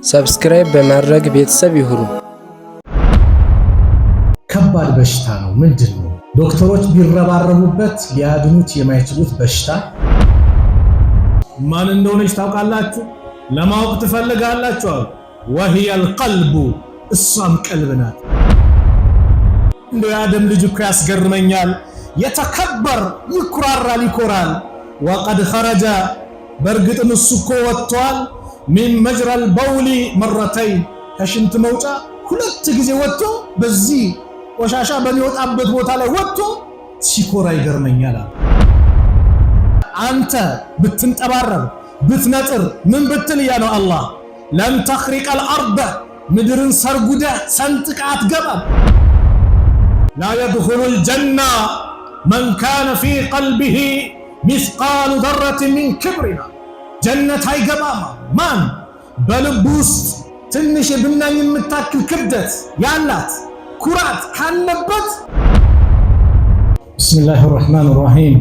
ሰብስክራይብ በማድረግ ቤተሰብ ይሁኑ። ከባድ በሽታ ነው። ምንድነው? ዶክተሮች ቢረባረቡበት ሊያድኑት የማይችሉት በሽታ ማን እንደሆነች ታውቃላችሁ? ለማወቅ ትፈልጋላችሁ? وهي القلب እሷም ቀልብ ናት። እንደው የአደም ልጅ እኮ ያስገርመኛል። የተከበር ይኩራራል ይኮራል። وقد خرج በርግጥም እሱ እኮ ወጥቷል من مجرى البول مرتين ከሽንት መውጫ ሁለት ጊዜ ወጥቶ በዚህ ቆሻሻ በሚወጣበት ቦታ ላይ ወጥቶ ሲኮራ ይገርመኛል። አንተ ብትንጠባረር ብትነጥር ምን ብትል ያ ነው አላህ ለም ተኽሪቅ الارض ምድርን ሰርጉደ ሰንጥቃ አትገባም። لا يدخل الجنة من كان في قلبه مثقال ذرة من كبرنا ጀነት አይገባም ማን በልቡ ውስጥ ትንሽ ብናኝ የምታክል ክብደት ያላት ኩራት ካለበት። بسم الله الرحمن الرحيم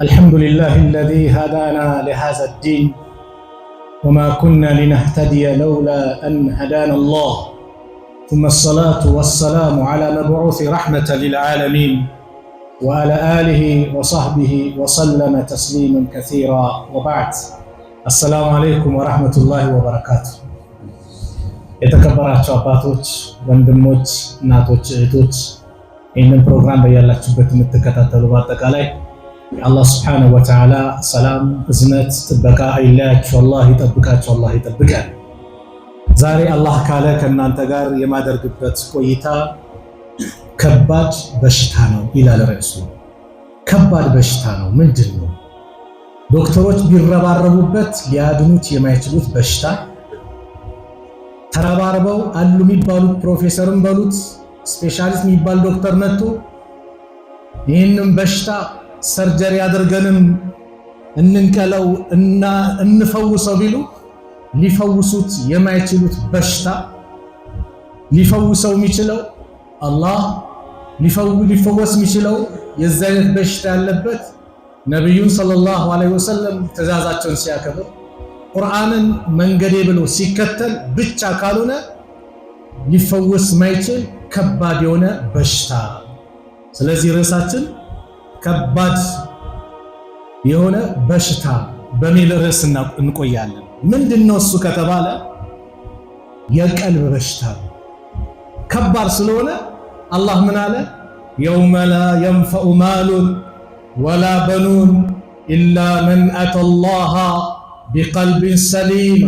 الحمد لله الذي هدانا لهذا الدين وما كنا لنهتدي لولا أن هدانا الله ثم الصلاة والسلام على مبعوث رحمة للعالمين وعلى آله وصحبه وسلم تسليما كثيرا وبعد السلام عليكم ورحمة الله وبركاته የተከበራችሁ አባቶች፣ ወንድሞች፣ እናቶች፣ እህቶች ይህንን ፕሮግራም በያላችሁበት የምትከታተሉ በአጠቃላይ የአላህ ሱብሓነሁ ወተዓላ ሰላም፣ እዝነት፣ ጥበቃ አይለያችሁ። አላህ ይጠብቃችሁ፣ አላህ ይጠብቃል። ዛሬ አላህ ካለ ከእናንተ ጋር የማደርግበት ቆይታ ከባድ በሽታ ነው ይላል ርዕሱ። ከባድ በሽታ ነው። ምንድን ነው? ዶክተሮች ቢረባረቡበት ሊያድኑት የማይችሉት በሽታ ተረባርበው አሉ የሚባሉት ፕሮፌሰርም በሉት ስፔሻሊስት የሚባል ዶክተር መጥቶ ይህንን በሽታ ሰርጀሪ አድርገንም እንንቀለው እና እንፈውሰው ቢሉ ሊፈውሱት የማይችሉት በሽታ ሊፈውሰው የሚችለው አላህ ሊፈወስ የሚችለው የዛ አይነት በሽታ ያለበት ነብዩን ሰለላሁ ዐለይሂ ወሰለም ትእዛዛቸውን ሲያከብር ቁርአንን መንገዴ ብሎ ሲከተል ብቻ ካልሆነ ሊፈወስ ማይችል ከባድ የሆነ በሽታ። ስለዚህ ርዕሳችን ከባድ የሆነ በሽታ በሚል ርዕስ እንቆያለን። ምንድነው እሱ ከተባለ የቀልብ በሽታ ከባድ ስለሆነ አላህ ምን አለ? የውመ ላ የንፈዑ ማሉን ወላ በኑን ኢላ መን አተላህ ቢቀልቢን ሰሊም።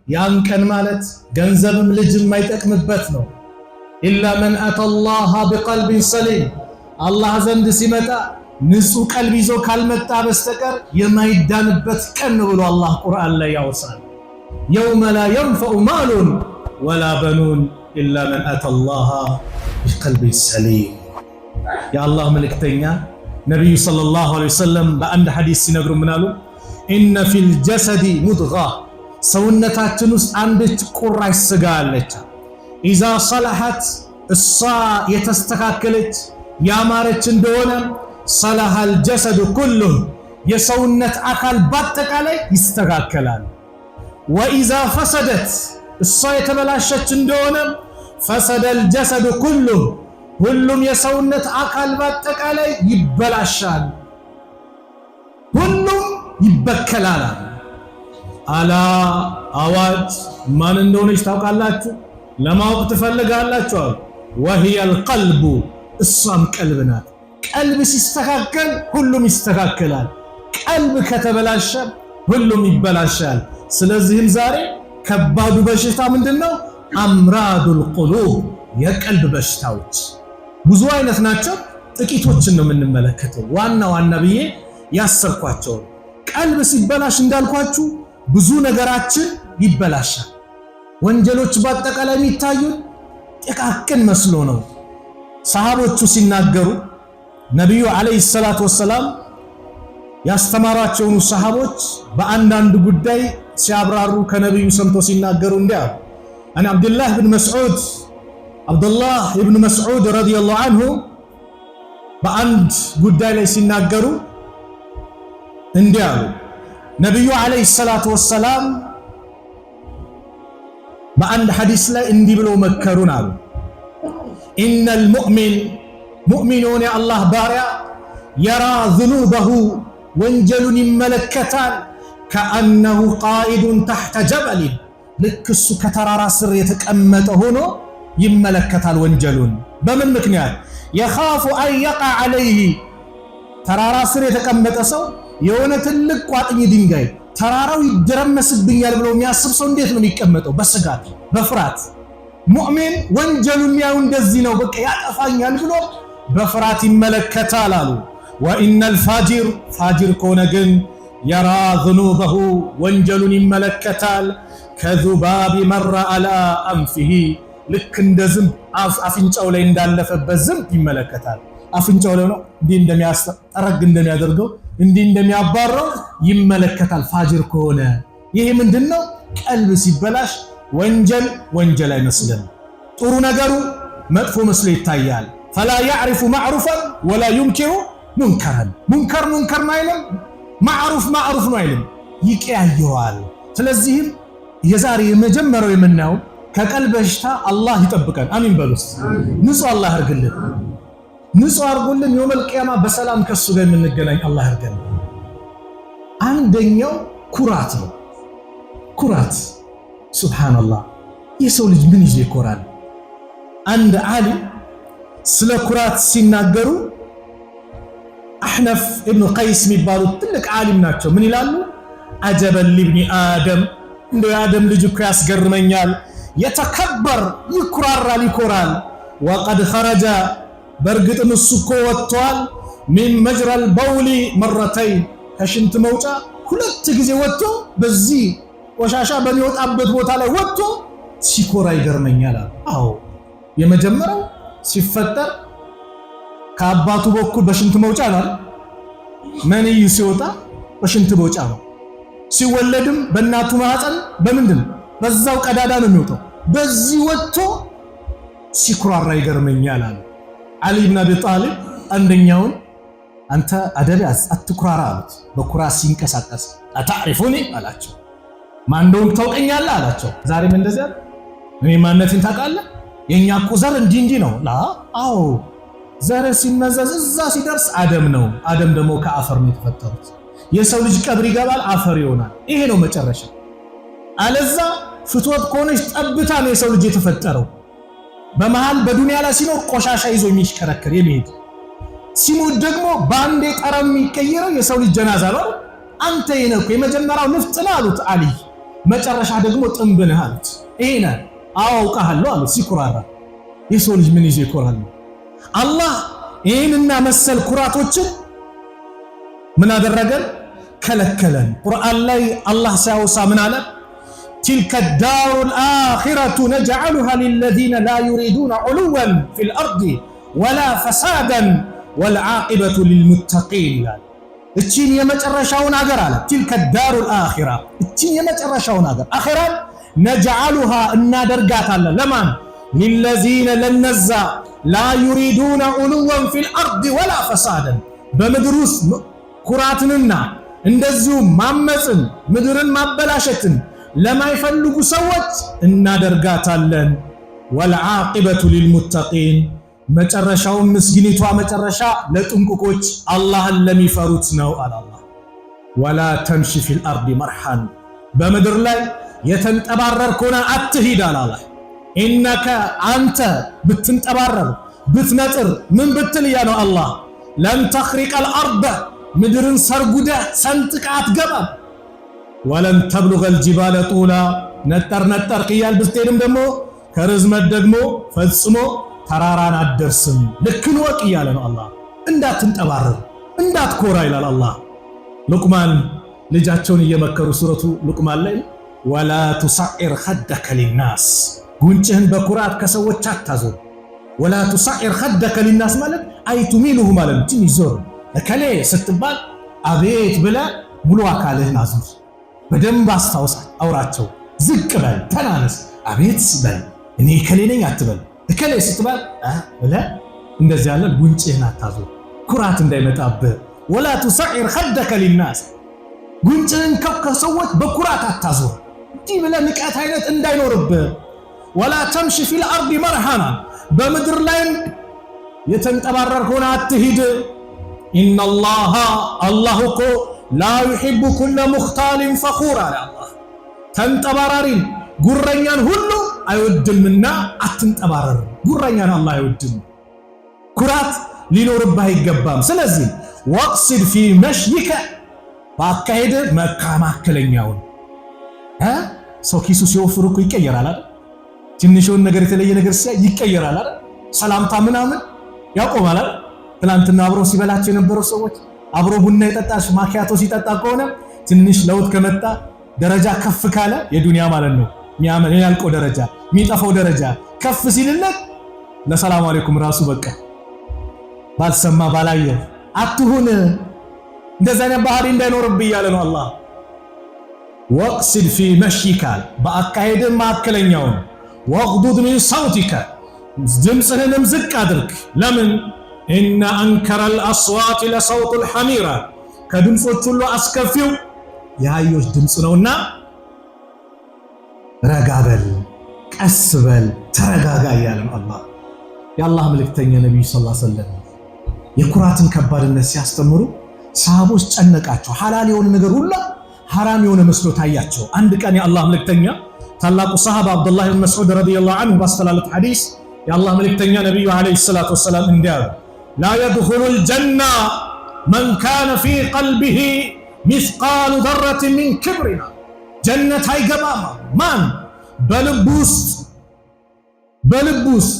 ያን ቀን ማለት ገንዘብም ልጅም የማይጠቅምበት ነው። ኢላ መን አተላህ ቢቀልቢን ሰሊም አላህ ዘንድ ሲመጣ ንጹህ ቀልብ ይዞ ካልመጣ በስተቀር የማይዳንበት ቀን ነው ብሎ አላህ ቁርአን ላይ ያወሳል። የውመ ላ የንፈዑ ማሉን ወላ በኑን ኢላ መን አተላህ ቢቀልቢን ሰሊም። የአላህ መልእክተኛ ነቢዩ ሰለላሁ ዐለይሂ ወሰለም በአንድ ሐዲስ ሲነግሩ ምን አሉ? ኢነ ፊል ጀሰዲ ሙድጋ ሰውነታችን ውስጥ አንዲት ቁራሽ ስጋ አለች። ኢዛ ሰለሐት እሷ የተስተካከለች ያማረች እንደሆነ ሰለሐል ጀሰዱ ኩሉሁ የሰውነት አካል በአጠቃላይ ይስተካከላል። ወኢዛ ፈሰደት እሷ የተበላሸች እንደሆነ ፈሰደል ጀሰዱ ኩሉሁ ሁሉም የሰውነት አካል በአጠቃላይ ይበላሻል፣ ሁሉም ይበከላል። አላ አዋጅ ማን እንደሆነች ታውቃላችሁ? ለማወቅ ትፈልጋላችሁ? وهي القلب እሷም ቀልብ ናት። ቀልብ ሲስተካከል ሁሉም ይስተካከላል። ቀልብ ከተበላሸ ሁሉም ይበላሻል። ስለዚህም ዛሬ ከባዱ በሽታ ምንድነው? አምራዱል ቁሉብ የቀልብ በሽታዎች ብዙ አይነት ናቸው። ጥቂቶችን ነው የምንመለከተው። ዋና ዋና ብዬ ያሰርኳቸው። ቀልብ ሲበላሽ እንዳልኳችሁ ብዙ ነገራችን ይበላሻል። ወንጀሎች በአጠቃላይ የሚታዩን ጥቃቅን መስሎ ነው። ሰሃቦቹ ሲናገሩ ነብዩ አለይሂ ሰላቱ ወሰላም ያስተማራቸውን ሰሃቦች በአንዳንድ ጉዳይ ሲያብራሩ ከነብዩ ሰምቶ ሲናገሩ እንዲያ አን አብዱላህ ኢብኑ መስዑድ ረዲየላሁ ዐንሁ በአንድ ጉዳይ ላይ ሲናገሩ እንዲያ አሉ። ነብዩ አለይሂ ሰላቱ ወሰላም በአንድ ሐዲስ ላይ እንዲህ ብለው መከሩን አሉ። ኢነል ሙእሚኑን የአላህ ባሪያ የራ ዝኑበሁ ወንጀሉን ይመለከታል ከአነሁ ቃኢዱን ተሕተ ጀበሊን ልክ እሱ ከተራራ ስር የተቀመጠ ሆኖ ይመለከታል ወንጀሉን። በምን ምክንያት? የኻፉ አን የቀዐ ዐለይህ ተራራ ስር የተቀመጠ ሰው የሆነ ትልቅ ቋጥኝ ድንጋይ ተራራው ይደረመስብኛል ብሎ የሚያስብ ሰው እንዴት ነው የሚቀመጠው? በስጋት በፍርሃት። ሙእሚን ወንጀሉን ያው እንደዚህ ነው፣ በቃ ያጠፋኛል ብሎ በፍርሃት ይመለከታል አሉ። ወኢነል ፋጅር ከሆነ ግን የራ ዝኑበሁ ወንጀሉን ይመለከታል ከዙባቢ መራ አላ አንፊሂ ልክ እንደ ዝንብ አፍንጫው ላይ እንዳለፈበት ዝንብ ይመለከታል። አፍንጫው ላይ ነው እንዲህ እንደሚያስጠረግ እንደሚያደርገው እንዲህ እንደሚያባረው ይመለከታል ፋጅር ከሆነ። ይሄ ምንድነው? ቀልብ ሲበላሽ ወንጀል አይመስልም። ጥሩ ነገሩ መጥፎ መስሎ ይታያል። ፈላ ያዕሪፉ ማዕሩፈን ወላ ዩንኪሩ ሙንከረን። ሙንከር ነው አይልም፣ ማዕሩፍ ነው አይልም፣ ይቀያየዋል። ስለዚህም የዛሬ የመጀመሪያው የምናየው ከቀልብ በሽታ አላህ ይጠብቀን። አሚን በሉስ። ንጹህ አላህ ያርግልን፣ ንጹህ አርጉልን። የውመል ቂያማ በሰላም ከሱ ጋር የምንገናኝ አላህ ያርገን። አንደኛው ኩራት ነው። ኩራት ሱብሃንአላህ። የሰው ልጅ ምን ይዞ ይኮራል? አንድ ዓሊም ስለ ኩራት ሲናገሩ አሕነፍ ኢብኑ ቀይስ የሚባሉት ትልቅ ዓሊም ናቸው። ምን ይላሉ? አጀበን ሊብኒ አደም፣ እንደ የአደም ልጅ እኮ ያስገርመኛል። የተከበር ይኮራል። ወቀድ ኸረጀ በእርግጥም እሱ እኮ ወጥቷል። ሚን መጅረል በውሊ መረተይን ከሽንት መውጫ 2 ጊዜ ወጥቶ በዚህ ቆሻሻ በሚወጣበት ቦታ ላይ ወጥቶ ሲኮራ ይገርመኛል። አዎ የመጀመሪያው ሲፈጠር ከአባቱ በኩል በሽንት መውጫ ነው። መንይ ሲወጣ በሽንት መውጫ ነው። ሲወለድም በእናቱ ማህፀን በምንድን በዛው ቀዳዳ ነው የሚወጣው። በዚህ ወጥቶ ሲኩራራ ይገርመኛል አለ አሊ ኢብኑ አቢ ጣሊብ። አንደኛውን አንተ አደብ ያዝ አትኩራራ አሉት። በኩራት ሲንቀሳቀስ አታሪፉኒ አላቸው። ማን እንደሆንክ ታውቀኛለህ አላቸው። ዛሬም እንደዚያ እኔ ማንነቴን ታውቃለህ? የኛ እኮ ዘር እንዲህ ነው። አዎ ዘር ሲመዘዝ እዛ ሲደርስ አደም ነው። አደም ደግሞ ከአፈር ነው የተፈጠሩት። የሰው ልጅ ቀብር ይገባል፣ አፈር ይሆናል። ይሄ ነው መጨረሻ። አለዛ ፍትወት ከሆነች ጠብታ ነው የሰው ልጅ የተፈጠረው። በመሃል በዱንያ ላይ ሲኖር ቆሻሻ ይዞ የሚሽከረከር የሚሄድ ሲሞት ደግሞ በአንዴ ጠረም የሚቀየረው የሰው ልጅ ጀናዛ ነው። አንተ የነኩ የመጀመሪያው ንፍጥ ነህ አሉት አሊ። መጨረሻ ደግሞ ጥንብ ነህ አሉት። ይሄ ነህ አውቃለሁ አሉት ሲኩራራ። የሰው ልጅ ምን ይዞ ይኮራል? አላህ ይህንና መሰል ኩራቶችን ምን አደረገን? ከለከለን። ቁርአን ላይ አላህ ሲያወሳ ምን አለ? تلك الدار الآخرة نجعلها للذين لا يريدون علوا في الأرض ولا فسادا والعاقبة للمتقين. እቺን የመጨረሻውን አገር አለ تلك الدار الآخرة እቺን የመጨረሻውን አገር አኺራን ነجعلها እናደርጋታለን ለማን? للذين ለነዛ لا يريدون علوا في الأرض ولا فسادا በምድር ውስጥ ኩራትንና እንደዚሁ ማመጽን ምድርን ማበላሸትን ለማይፈልጉ ሰዎች እናደርጋታለን። ወልዓቂበቱ ሊልሙተቂን መጨረሻው ምስግኒቷ መጨረሻ ለጥንቁቆች አላህን ለሚፈሩት ነው አለ አላህ። ወላ ተምሺ ፊል አርዲ መርሐን በምድር ላይ የተንጠባረር ከሆነ አትሂድ አለ አላህ። ኢነከ አንተ ብትንጠባረር ብትነጥር ምን ብትል ያ ነው አላህ ለን ተኽሪቀል አርደ ምድርን ሰርጉደህ ሰንጥቀህ አትገባም። ወለን ተብሉገል ጂባለ ጡላ ነጠር ቅያል ብትሄድም ደግሞ ከርዝመት ደግሞ ፈጽሞ ተራራን አትደርስም። ልክን ወቅ እያለ ነው አላህ። እንዳትንጠባረር እንዳትኮራ ይላል አላህ። ሉቅማን ልጃቸውን እየመከሩ ሱረቱ ሉቅማን ላይ ወላ ቱሰዒር ኸደከ ሊናስ ጉንጭህን በኩራት ከሰዎች አታዞር። ወላ ቱሰዒር ኸደከ ሊናስ ማለት አይቱሚሉሁ ማለት ነው። ትንሽ ዞር እከሌ ስትባል አቤት ብለህ ሙሉ አካልህን አዙር። በደንብ አስታውሳት አውራቸው። ዝቅ በል ተናነስ፣ አቤት በል እኔ እከሌ ነኝ አትበል። እከሌ ስትባል ብለህ እንደዚህ ያለ ጉንጭህን አታዞር፣ ኩራት እንዳይመጣብህ። ወላ ቱሰዒር ኸደከ ሊናስ ጉንጭህን ከሰዎች በኩራት አታዞር። እንዲህ ብለህ ንቀት አይነት እንዳይኖርብህ። ወላ ተምሺ ፊል አርድ መርሃና በምድር ላይ የተንጠባረርክ ሆነ አትሂድ። ኢነላሃ አላህ እኮ ላ ዩሂቡ ኩለ ሙኽታሊን ፈኹር አለ አላህ። ተንጠባራሪን ጉረኛን ሁሉ አይወድምና አትንጠባረር። ጉረኛን አላህ አይወድም። ኩራት ሊኖርብህ አይገባም። ስለዚህ ወቅሲድ ፊ መሽይከ በአካሄድ መካከለኛውን ሰው ኪሱ ሲወፍር እኮ ይቀየራል አይደል? ትንሽውን ነገር የተለየ ነገር ሲያይ ይቀየራል አይደል? ሰላምታ ምናምን ያቆማል አይደል? ትናንትና አብሮ ሲበላቸው የነበረው ሰዎች አብሮ ቡና የጠጣሽ ማኪያቶ ሲጠጣ ከሆነ ትንሽ ለውጥ ከመጣ ደረጃ ከፍ ካለ የዱንያ ማለት ነው የሚያልቀው ደረጃ የሚጠፋው ደረጃ ከፍ ሲልለት ለሰላም አለይኩም ራሱ በቃ ባልሰማ ባላየ አትሁን። እንደዛ ነው ባህሪ እንዳይኖርብህ እያለ ነው አላህ። ወቅሲድ ፊ መሽይከ በአካሄድ ማከለኛውን ወግዱድ ሚን ሰውቲከ ድምፅህንም ዝቅ አድርግ። ለምን ኢነ አንከረል አስዋት ለሰውቱል ሐሚራ ከድምፆች ሁሉ አስከፊው የአህዮች ድምፅ ነውና ረጋ በል፣ ቀስ በል፣ ተረጋጋ እያለ ነው አላህ። የአላህ መልእክተኛ ነቢዩ ሰለላሁ ዐለይሂ ወሰለም የኩራትን ከባድነት ሲያስተምሩ ሰሃቦች ጨነቃቸው። ሐላል የሆነ ነገር ሁሉ ሐራም የሆነ መስሎ ታያቸው። አንድ ቀን የአላህ መልእክተኛ ታላቁ ሰሃባ አብዱላህ ብን መስዑድ ረዲየላሁ ዐንሁ ባስተላለፉት ሐዲስ የአላህ መልእክተኛ ነቢዩ ዐለይሂ ሰላቱ ወሰላም እንዲህ አሉ፣ ላ የድኹሉል ጀና መን ካነ ፊ ቀልቢሂ ሚስቃሉ ዘረትን ሚን ክብሪና ጀነት አይገባም ማን በልቡ ውስጥ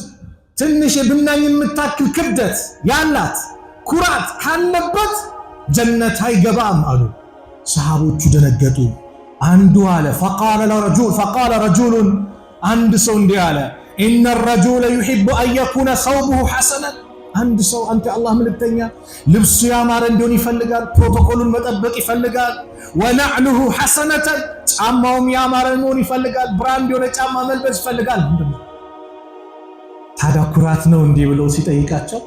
ትንሽ የብናኝ የምታክል ክብደት ያላት ኩራት ካለበት ጀነት አይገባም አሉ። ሰሃቦቹ ደነገጡ። አንዱ አለ ፈቃለ ረጁሉን አንድ ሰው እንዲህ አለ፣ ኢነ ረጁለ ዩሂቡ አን የኩነ ሰውቡሁ ሐሰነን አንድ ሰው አንተ አላህ መልእክተኛ ልብሱ ያማረ እንዲሆን ይፈልጋል፣ ፕሮቶኮሉን መጠበቅ ይፈልጋል። ወነዕሉሁ ሐሰነተን ጫማውም ያማረ መሆን ይፈልጋል፣ ብራንድ የሆነ ጫማ መልበስ ይፈልጋል። ታዲያ ኩራት ነው እንዲህ ብለው ሲጠይቃቸው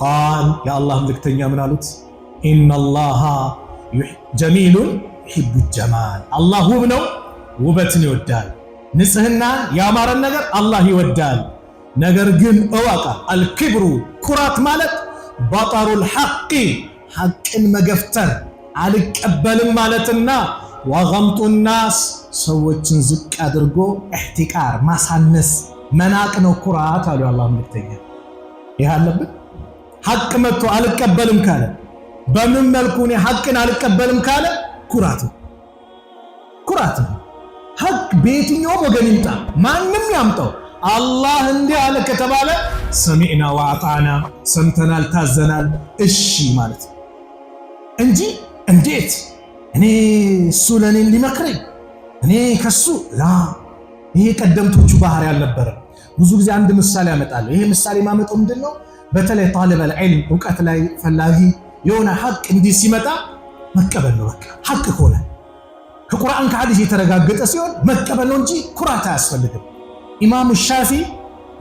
ቃል የአላህ መልእክተኛ ምን አሉት? ኢነላሃ ጀሚሉን ዩሂቡ ጀማል አላህ ውብ ነው፣ ውበትን ይወዳል። ንጽህናን ያማረን ነገር አላህ ይወዳል። ነገር ግን እወቃ አልክብሩ ኩራት ማለት በጠሩል ሐቂ ሐቅን መገፍተር አልቀበልም ማለትና ወገምጡ ናስ ሰዎችን ዝቅ አድርጎ ኢህቲቃር ማሳነስ መናቅ ነው ኩራት አሉ የአላህ መልእክተኛ። ይህ አለብን። ሐቅ መጥቶ አልቀበልም ካለ በምን መልኩ ነው ሐቅን አልቀበልም ካለ ኩራት ነው። ሐቅ በየትኛውም ወገን ይምጣ ማንም ያምጣው አላህ እንዲህ አለ ከተባለ ሰሚዕና ወአጣና ሰምተናል ታዘናል እሺ ማለት እንጂ እንዴት እኔ እሱ ለኔ ሊመክረኝ እኔ ከሱ ይሄ ቀደምቶቹ ባህሪ አልነበረም። ብዙ ጊዜ አንድ ምሳሌ ያመጣለሁ። ይሄ ምሳሌ ማመጣው ምንድነው? በተለይ ጣሊበል ዒልም ዕውቀት ላይ ፈላጊ የሆነ ሐቅ እንዲህ ሲመጣ መቀበል ነው። በቃ ሐቅ ከሆነ ከቁርአን ከሐዲስ የተረጋገጠ ሲሆን መቀበል ነው እንጂ ኩራት አያስፈልግም። ኢማሙ ሻፊ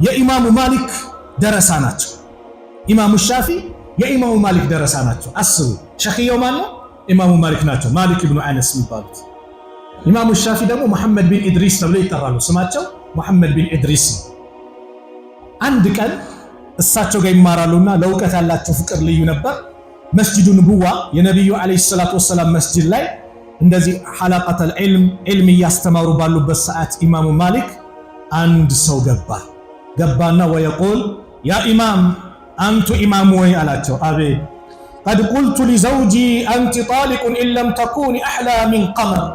የኢማሙ ማሊክ ደረሳ ናቸው። ኢማሙ ሻፊ የኢማሙ ማሊክ ደረሳ ናቸው። አስቡ፣ ሸኺየው ማን ነው? ኢማሙ ማሊክ ናቸው። ማሊክ ኢብኑ አነስ የሚባሉት። ኢማሙ ሻፊ ደግሞ መሐመድ ቢን ኢድሪስ ተብለው ይጠራሉ። ስማቸው መሐመድ ቢን ኢድሪስ። አንድ ቀን እሳቸው ጋር ይማራሉና ለእውቀት ያላቸው ፍቅር ልዩ ነበር። መስጂዱ ንቡዋ የነቢዩ ዓለይሂ ሰላቱ ወሰላም መስጂድ ላይ እንደዚህ ሐለቀተል ዒልም እያስተማሩ ባሉበት ሰዓት ኢማሙ ማሊክ አንድ ሰው ገባና ወየቁል ያ ኢማም አንቱ ኢማም ወይ አላቸው። አቤት ቀድ ቁልቱ ሊዘውጂ አንቲ ጣሊቁን ኢለም ተኩኒ አሕላ ሚን ቀመር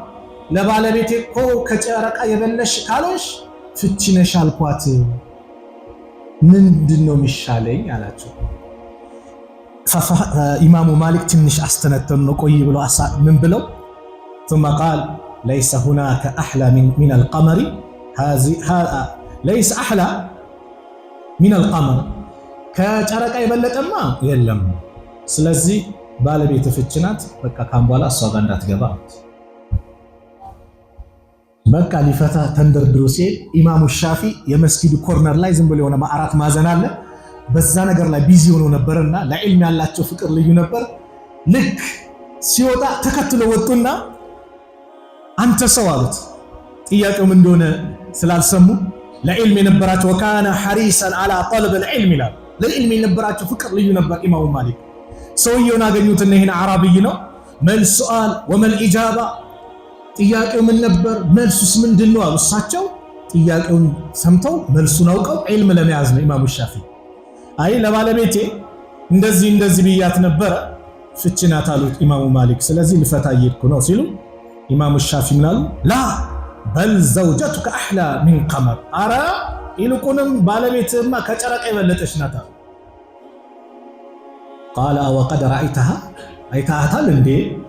ለባለቤቴ እኮ ከጨረቃ የበለሽ ካልሆንሽ ፍቺ ነሽ አልኳት። ምንድን ነው የሚሻለኝ አላቸው። ኢማሙ ማሊክ ትንሽ አስተነተኑ ነው ቆይ ብለው ምን ብለው ثم قال ليس هناك أحلى من القمر ليس أحلى من القمر ከጨረቃ የበለጠማ የለም። ስለዚህ ባለቤት ፍቺ ናት። በቃ ካም በኋላ እሷ ጋር እንዳትገባ በቃ ሊፈታ ተንደርድሮ ሲል ኢማሙ ሻፊ የመስጊዱ ኮርነር ላይ ዝም ብሎ የሆነ አራት ማዕዘን አለ። በዛ ነገር ላይ ቢዚ ሆኖ ነበርና ለዕልም ያላቸው ፍቅር ልዩ ነበር። ልክ ሲወጣ ተከትሎ ወጡና አንተ ሰው አሉት። ጥያቄው ምን እንደሆነ ስላልሰሙ ለዕልም የነበራቸው ወካነ ሐሪሰን አላ ጠልብ ልዕልም ይላል። ለዕልም የነበራቸው ፍቅር ልዩ ነበር ኢማሙ ማሊክ። ሰውየውን አገኙትና ይህን አዕራብይ ነው። መል ሱአል ወመል ኢጃባ፣ ጥያቄው ምን ነበር መልሱስ ምንድን ነው አሉ። እሳቸው ጥያቄውን ሰምተው መልሱን አውቀው ዕልም ለመያዝ ነው ኢማሙ ሻፊዒ። አይ ለባለቤቴ እንደዚህ ብያት ነበረ ፍቺ ናት አሉት ኢማሙ ማሊክ። ስለዚህ ልፈታ እየሄድኩ ነው ሲሉ ኢማሙ ሻፊዒ ምን አሉ? ላ በል ዘውጀቱከ አሕላ ሚን ቀመር፣ አረ ይልቁንም ባለቤትህማ ከጨረቃ የበለጠች ናት አሉ። ቃለ ወቀድ ረአይተሃ፣ አይተሃታል እንዴ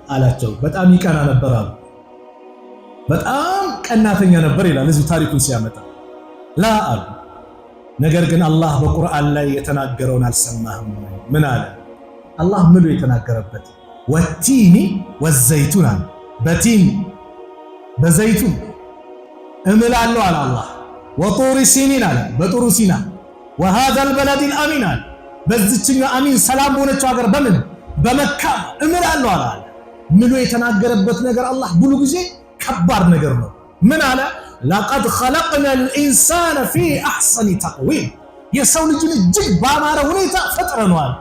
አላቸው። በጣም ይቀና ነበር አሉ። በጣም ቀናተኛ ነበር ይላል እዚሁ ታሪኩን ሲያመጣ። ላ አሉ፣ ነገር ግን አላህ በቁርአን ላይ የተናገረውን አልሰማህም? ምን አለ አላህ? ምሎ የተናገረበት ወቲኒ ወዘይቱን አለ። በቲን በዘይቱን እምላለሁ አለ አላህ። ወጡሪ ሲኒን አለ፣ በጡሩ ሲና። ወሃዛል በለዲል አሚን አለ፣ በዚችኛው አሚን ሰላም በሆነችው ሀገር በምን በመካ እምላለሁ አለ። ምሎ የተናገረበት ነገር አላህ ብሉ ጊዜ ከባድ ነገር ነው። ምን አለ? ለቀድ ኸለቅነል ኢንሳነ ፊ አሕሰኒ ተቅዊም፣ የሰው ልጅን እጅግ ባማረ ሁኔታ ፈጥረነዋል።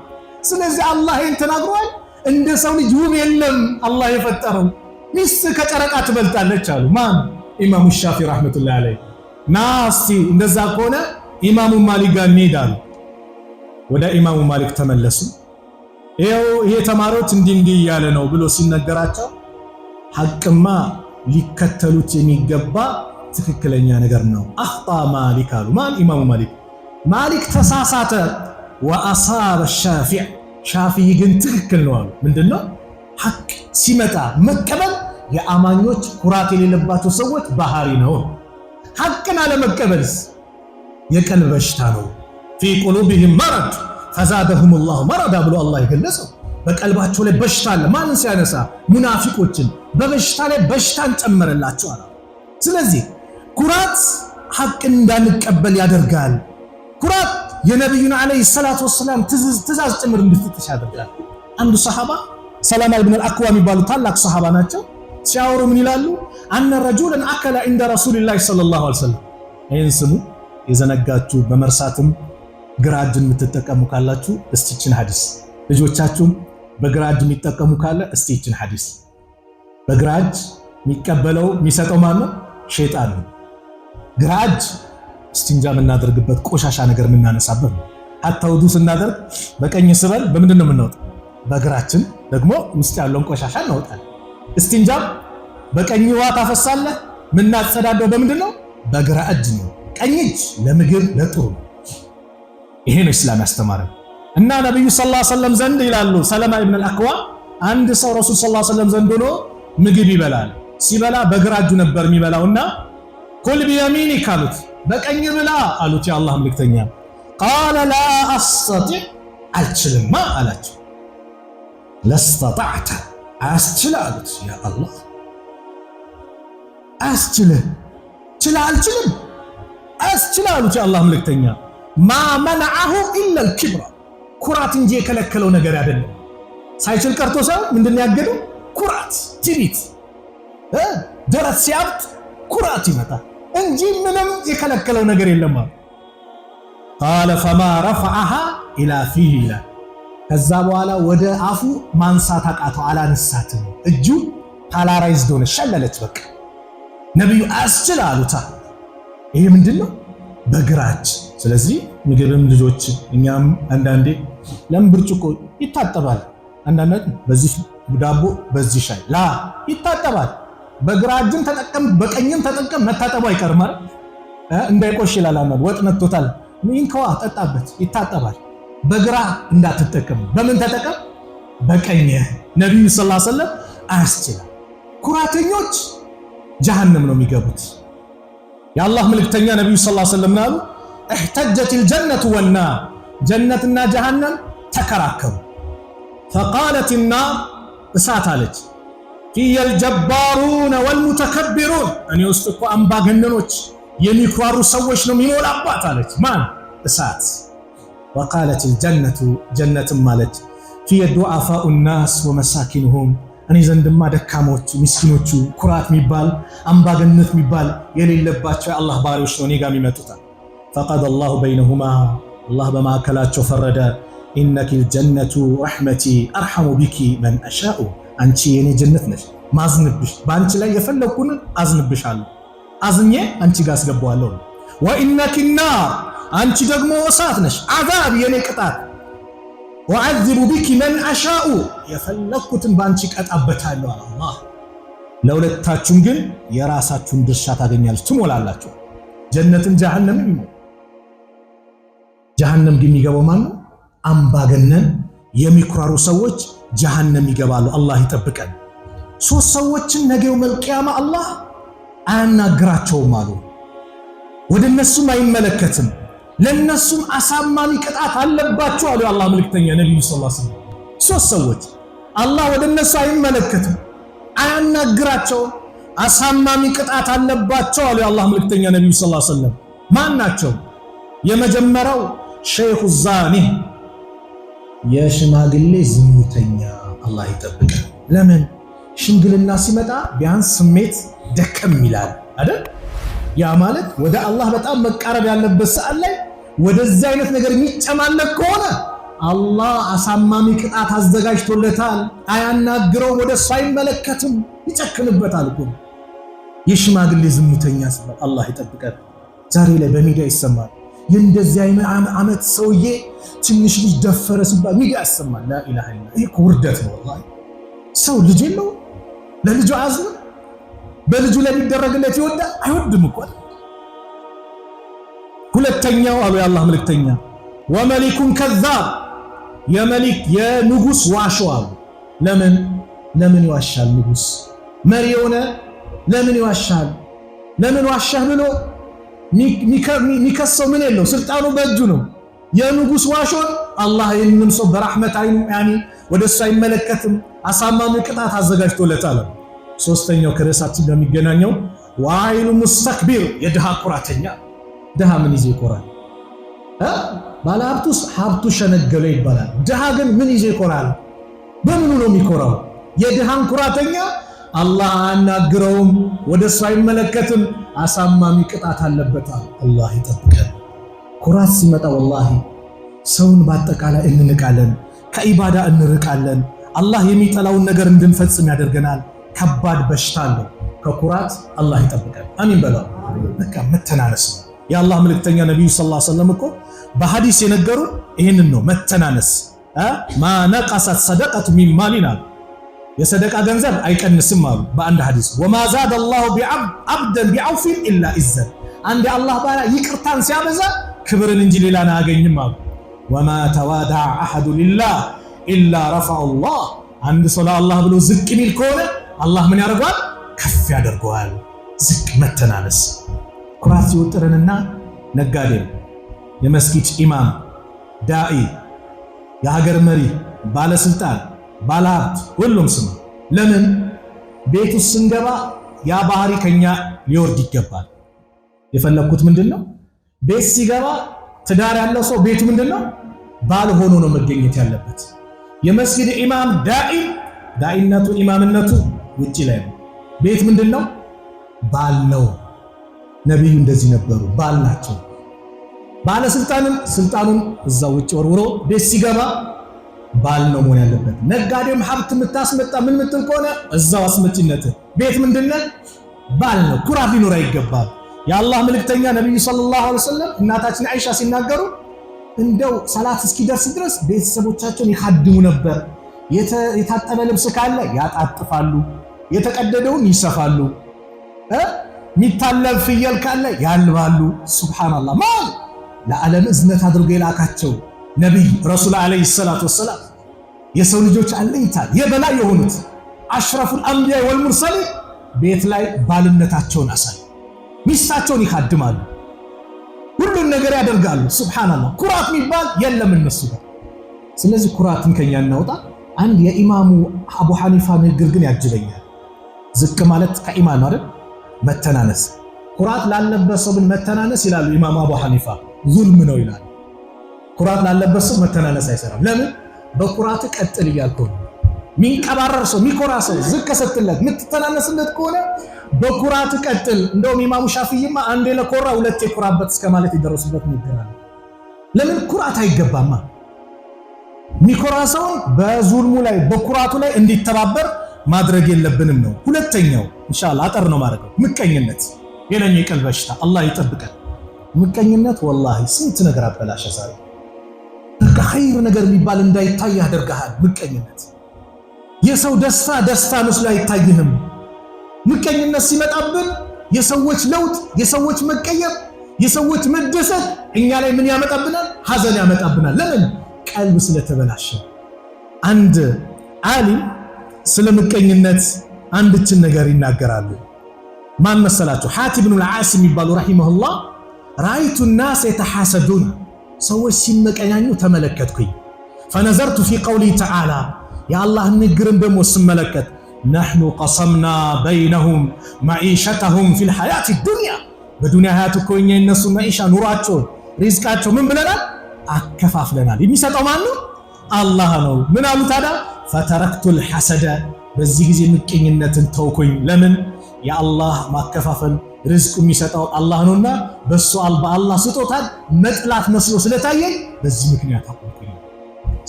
ስለዚህ አላህ ይህን ተናግሯል። እንደ ሰው ልጅ ውብ የለም አላህ የፈጠረው። ሚስት ከጨረቃ ትበልጣለች አሉ። ማን? ኢማሙ ሻፊዒ ረሕመቱላሂ ዐለይሂ። ና እስቲ እንደዛ ከሆነ ኢማሙ ማሊክ ጋር እንሄዳሉ። ወደ ኢማሙ ማሊክ ተመለሱ። ይሄ ተማሪዎች እንዲህ እያለ ነው ብሎ ሲነገራቸው ሐቅማ ሊከተሉት የሚገባ ትክክለኛ ነገር ነው። አኽጣ ማሊክ አሉ። ማን? ኢማሙ ማሊክ። ማሊክ ተሳሳተ። ወአሳበ ሻፊዕ፣ ሻፊዒ ግን ትክክል ነው አሉ። ምንድነው? ሐቅ ሲመጣ መቀበል የአማኞች ኩራት የሌለባቸው ሰዎች ባህሪ ነው። ሐቅን አለመቀበልስ የቀልብ በሽታ ነው። ፊ ቁሉቢሂም መረድ ፈዛደሁም ላሁ መረዳ ብሎ አላህ የገለጸው በቀልባቸው ላይ በሽታ አለ። ማንን ሲያነሳ? ሙናፊቆችን በበሽታ ላይ በሽታን ጨመረላቸዋል። ስለዚህ ኩራት ሐቅን እንዳንቀበል ያደርጋል። ኩራት የነቢዩን ዓለይሂ ሰላቱ ወሰላም ትእዛዝ ጭምር እንድትጥሽ ያደርጋል። አንዱ ሰሃባ ሰለማ ኢብኑ አልአክዋ የሚባሉ ታላቅ ሰሃባ ናቸው። ሲያወሩ ምን ይላሉ? አነ ረጁለን አከለ እንደ ረሱሊላህ ሰለላሁ ዐለይሂ ወሰለም። ይህን ስሙ። የዘነጋችሁ በመርሳትም ግራ እጅን የምትጠቀሙ ካላችሁ እስቲ ይችን ሐዲስ፣ ልጆቻችሁም በግራ እጅ የሚጠቀሙ ካለ እስቲ ይችን ሐዲስ። በግራ እጅ የሚቀበለው የሚሰጠው ማን ነው? ሸይጣን ነው። ግራ እጅ እስቲንጃ የምናደርግበት ቆሻሻ ነገር የምናነሳበት ነው። ሐታ ውዱ ስናደርግ በቀኝ ስበል በምንድን ነው የምናወጣው? በግራችን ደግሞ ውስጥ ያለውን ቆሻሻ እናወጣለን። እስቲንጃ በቀኝ ውሃ ታፈሳለህ። የምናጸዳደው በምንድን ነው? በግራ እጅ ነው። ቀኝ እጅ ለምግብ ለጥሩ ነው። ይሄ ነው እስላም ያስተማረን። እና ነብዩ ሰለላሁ ዐለይሂ ወሰለም ዘንድ ይላሉ ሰለማ ኢብኑ አልአክዋ፣ አንድ ሰው ረሱል ሰለላሁ ዐለይሂ ወሰለም ዘንድ ሆኖ ምግብ ይበላል። ሲበላ በግራ እጁ ነበር የሚበላውና ኩል ቢየሚኒክ አሉት፣ በቀኝ ብላ አሉት የአላህ መልእክተኛ። ቃለ ላ አስተጢዕ፣ አልችልማ አላቸው። ለስተጣዕተ፣ አያስችል አሉት። ያ አላህ አያስችልህ፣ ችላ አልችልም፣ አያስችል አሉት የአላህ መልእክተኛ። ማ መነዐሁ ኢላ አልኪብር፣ ኩራት እንጂ የከለከለው ነገር አይደለም። ሳይችል ቀርቶ ሰው ምንድነው ያገደው? ኩራት፣ ትዕቢት። ደረት ሲያብጥ ኩራት ይመጣል እንጂ ምንም የከለከለው ነገር የለም። ቃለ ፈማ ረፈዐሃ ኢላ ፊህ ይላል። ከዛ በኋላ ወደ አፉ ማንሳት አቃተው፣ አላነሳትም። እጁ ፓላራይዝድ ሆነ፣ ሸለለች። በቃ ነብዩ አያስችል አሉታ። ይሄ ምንድነው? በግራች። ስለዚህ ምግብም ልጆች እኛም አንዳንዴ ለምን ብርጭቆ ይታጠባል? አንዳንድ በዚህ ዳቦ በዚህ ሻይ ላ ይታጠባል። በግራ እጅም ተጠቀም በቀኝም ተጠቀም፣ መታጠቡ አይቀርም አይደል? እንዳይቆሽ ይላል። አንዳንድ ወጥ ነጥቶታል፣ ምን ከዋ ጠጣበት፣ ይታጠባል። በግራ እንዳትጠቀም፣ በምን ተጠቀም? በቀኝ። ነብዩ ሰለላሁ ዐለይሂ ወሰለም አያስችላል። ኩራተኞች ጀሃነም ነው የሚገቡት። የአላህ መልእክተኛ ነብዩ ሰለላሁ ዐለይሂ ወሰለም አሉ እህተጀቲል ጀነቱ ወናር፣ ጀነትና ጀሃነም ተከራከሩ። ፈቃለት ናር፣ እሳት አለች ፊየል ጀባሩነ ወልሙተከቢሩን፣ እኔ ውስጥ እኮ አምባገነኖች የሚኳሩ ሰዎች ነው የሚሞላባት አለች። ማን? እሳት። ወቃለቲል ጀነቱ፣ ጀነትም አለች ፊየ ዱዓፋኡ ናስ ወመሳኪንሁም፣ እኔ ዘንድማ ደካሞቹ ምስኪኖቹ ኩራት የሚባል አምባገነት የሚባል የሌለባቸው የአላህ ባሪዎች ነው እኔ ጋር የሚመጡት። ፈቀደ አላሁ በይነሁማ አላህ በማዕከላቸው ፈረደ። ኢነኪል ጀነቱ ረሕመቲ አርሐሙ ቢኪ መን አሻኡ አንቺ የኔ ጀነት ነሽ ማዝንብሽ በአንቺ ላይ የፈለኩን አዝንብሻለሁ አዝኜ አንቺ ጋር አስገባዋለሁ። ወኢነኪ ናር አንቺ ደግሞ እሳት ነሽ አዛብ የኔ ቅጣት ወአዝቡ ቢኪ መን አሻኡ የፈለኩትን በአንቺ ቀጣበታለሁ አላህ። ለሁለታችሁም ግን የራሳችሁን ድርሻ ታገኛለች ትሞላላችሁ። ጀነትን ጀሃነምን ጀሃነም ግን የሚገባው ማን ነው? አምባገነን የሚኩራሩ ሰዎች ጀሃነም ይገባሉ። አላህ ይጠብቀን። ሶስት ሰዎችን ነገው መልቂያማ አላህ አያናግራቸውም አሉ። ወደ እነሱም አይመለከትም። ለነሱም አሳማሚ ቅጣት አለባቸው አሉ የአላህ መልእክተኛ ነብዩ ሰለላሁ ዐለይሂ ወሰለም። ሶስት ሰዎች አላህ ወደ እነሱ አይመለከትም፣ አያናግራቸውም፣ አሳማሚ ቅጣት አለባቸው አሉ የአላህ መልእክተኛ ነብዩ ሰለላሁ ዐለይሂ ወሰለም። ማን ናቸው? የመጀመሪያው ሸይኹ ዛኒ የሽማግሌ ዝሙተኛ አላህ ይጠብቀን። ለምን ሽምግልና ሲመጣ ቢያንስ ስሜት ደከም ይላል አይደል? ያ ማለት ወደ አላህ በጣም መቃረብ ያለበት ሰዓት ላይ ወደዚህ አይነት ነገር የሚጨማለቅ ከሆነ አላህ አሳማሚ ቅጣት አዘጋጅቶለታል። አያናግረው፣ ወደ እሱ አይመለከትም፣ ይጨክንበታል እኮ። የሽማግሌ ዝሙተኛ ሲባል አላህ ይጠብቀን። ዛሬ ላይ በሚዲያ ይሰማል። የእንደዚህ አይነት ዓመት ሰውዬ ትንሽ ልጅ ደፈረ ሲባል ሚዲያ ይሰማል። ላኢላሃ ኢላላህ። ይሄ ውርደት ነው ወላሂ። ሰው ልጅ የለው ለልጁ አዝም በልጁ ላይ ሊደረግለት ይወዳል? አይወድም እኮ። ሁለተኛው አሉ የአላህ መልእክተኛ ወመሊኩን ከዛብ የንጉስ ዋሾ አሉ። ለምን ይዋሻል? ንጉስ መሪ የሆነ ለምን ይዋሻል? ለምን ዋሻህ ብሎ ሚከሰው ምን የለው፣ ስልጣኑ በእጁ ነው። የንጉስ ዋሾን አላህ ይህንም ሰው በራህመት አይኑ ወደሱ አይመለከትም፣ አሳማሚ ቅጣት አዘጋጅቶለታል። ሶስተኛው ከርዕሳችን ጋር የሚገናኘው ዋይሉ ሙስተክቢር የድሃ ኩራተኛ። ድሃ ምን ይዞ ይኮራል? ባለሀብቱስ ሀብቱ ሸነገለ ይባላል። ድሃ ግን ምን ይዞ ይኮራል? በምኑ ነው የሚኮራው? የድሃን ኩራተኛ አላህ አናግረውም፣ ወደሱ አይመለከትም፣ አሳማሚ ቅጣት አለበታል። አላህ ይጠብቀን። ኩራት ሲመጣ ወላሂ ሰውን በአጠቃላይ እንንቃለን፣ ከኢባዳ እንርቃለን፣ አላህ የሚጠላውን ነገር እንድንፈጽም ያደርገናል። ከባድ በሽታ አለው ከኩራት። አላህ ይጠብቀን። አሚን በለው። በቃ መተናነስ ነው። የአላህ መልእክተኛ ነብዩ ሰለላሁ ዐለይሂ ወሰለም እኮ በሐዲስ የነገሩን ይህንን ነው። መተናነስ ማ ነቀሰት ሰደቀቱ ሚን ማሊን አሉ። የሰደቃ ገንዘብ አይቀንስም አሉ በአንድ ሐዲስ። ወማ ዛደ አላሁ አብደን ቢዐውፊን ኢላ ኢዘን። አንድ የአላህ ባሪያ ይቅርታን ሲያበዛ ክብርን እንጂ ሌላን አያገኝም አሉ። ወማ ተዋደዐ አሐዱ ሊላህ ኢላ ረፈዐሁ አላህ። አንድ ሰው ለአላህ ብሎ ዝቅ ሚል ከሆነ አላህ ምን ያደርገዋል? ከፍ ያደርገዋል። ዝቅ መተናነስ። ኩራት ሲወጥረንና ነጋዴ፣ የመስጊድ ኢማም፣ ዳኢ፣ የሀገር መሪ፣ ባለስልጣን፣ ባለሀብት ሁሉም ስም ለምን ቤት ውስጥ ስንገባ ያ ባህሪ ከኛ ሊወርድ ይገባል። የፈለኩት ምንድነው? ቤት ሲገባ ትዳር ያለው ሰው ቤቱ ምንድነው? ባል ሆኖ ነው መገኘት ያለበት። የመስጊድ ኢማም ዳኢነቱ ኢማምነቱ ውጪ ላይ ነው። ቤት ምንድነው? ባል ነው። ነብዩ እንደዚህ ነበሩ፣ ባል ናቸው። ባለስልጣንም ስልጣኑን እዛው ውጪ ወርውሮ ቤት ሲገባ ባል ነው መሆን ያለበት። ነጋዴም ሀብት የምታስመጣ ምን ምትል ከሆነ እዛው አስመጪነት። ቤት ምንድነው? ባል ነው። ኩራት ሊኖር አይገባም። የአላህ መልእክተኛ ነብዩ ሰለላሁ ዐለይሂ ወሰለም እናታችን አይሻ ሲናገሩ እንደው ሰላት እስኪደርስ ድረስ ቤተሰቦቻቸውን ይखाድሙ ነበር። የታጠበ ልብስ ካለ ያጣጥፋሉ፣ የተቀደደውን ይሰፋሉ፣ ሚታለብ ፍየል ካለ ያልባሉ። ሱብሃንአላህ። ማን ለዓለም እዝነት አድርጎ የላካቸው ነብይ ረሱል አለይሂ ሰላቱ ወሰላም የሰው ልጆች አለኝታ የበላይ የሆኑት አሽረፉል አንቢያ ወልሙርሰሊን ቤት ላይ ባልነታቸውን አሳይ፣ ሚስታቸውን ይखाድማሉ፣ ሁሉን ነገር ያደርጋሉ። ሱብሃንአላህ። ኩራት የሚባል የለም እነሱ ጋር። ስለዚህ ኩራትን ከኛ እናውጣ። አንድ የኢማሙ አቡ ሐኒፋ ንግግር ግን ያጅበኛል። ዝቅ ማለት ከኢማን አይደል? መተናነስ። ኩራት ላለበት ሰው ግን መተናነስ ይላሉ ኢማሙ አቡ ሐኒፋ ዙልም ነው ይላሉ። ኩራት ላለበት ሰው መተናነስ አይሰራም። ለምን? በኩራት ቀጥል እያልከው ነው። ሚንቀባረር ሰው ሚኮራ ሰው ዝቅ ስትለት ምትተናነስለት ከሆነ በኩራት ቀጥል። እንደውም ኢማሙ ሻፊዒማ አንዴ ለኮራ ሁለቴ ኩራበት እስከማለት ይደረሱበት ይገራል። ለምን ኩራት አይገባማ? ሚኮራ ሰው በዙልሙ ላይ በኩራቱ ላይ እንዲተባበር ማድረግ የለብንም ነው። ሁለተኛው ኢንሻአላህ አጠር ነው ማድረገው ምቀኝነት፣ የለኝ ቀልብ በሽታ አላህ ይጠብቀን። ምቀኝነት ወላሂ ስንት ነገር አበላሸ። ዛሬ ኸይር ነገር የሚባል እንዳይታይ ያደርጋል ምቀኝነት። የሰው ደስታ መስሎ አይታይህም። ምቀኝነት ሲመጣብን የሰዎች ለውጥ፣ የሰዎች መቀየር፣ የሰዎች መደሰት እኛ ላይ ምን ያመጣብናል? ሐዘን ያመጣብናል። ለምን? ቀልብ ስለተበላሸ። አንድ ዓሊም ስለ ምቀኝነት አንድችን ነገር ይናገራሉ። ማን መሰላችሁ? ሐቲብ ኢብኑ አልዓስ የሚባሉ ረሂመሁላህ ረአይቱ الناس يتحاسدون ሰዎች ሲመቀኛኙ ተመለከትኩኝ። فنظرت في قوله تعالى የአላህ ንግርን ደግሞ ስመለከት نحن قسمنا بينهم معيشتهم في الحياة الدنيا በዱንያ ሀያት እኮ እኛ እነሱ ማኢሻ ኑሯቸው ሪዝቃቸው ምን ብለናል? አከፋፍለናል። የሚሰጠው ማን ነው? አላህ ነው። ምን አሉ ታዲያ? فتركت الحسد በዚህ ጊዜ ምቀኝነትን ተውኩኝ። ለምን? የአላህ ማከፋፈል ሪዝቅ የሚሰጠው አላህ ነውና በሱ በአላህ ስጦታን መጥላት መስሎ ስለታየኝ በዚህ ምክንያት አቆምኩኝ።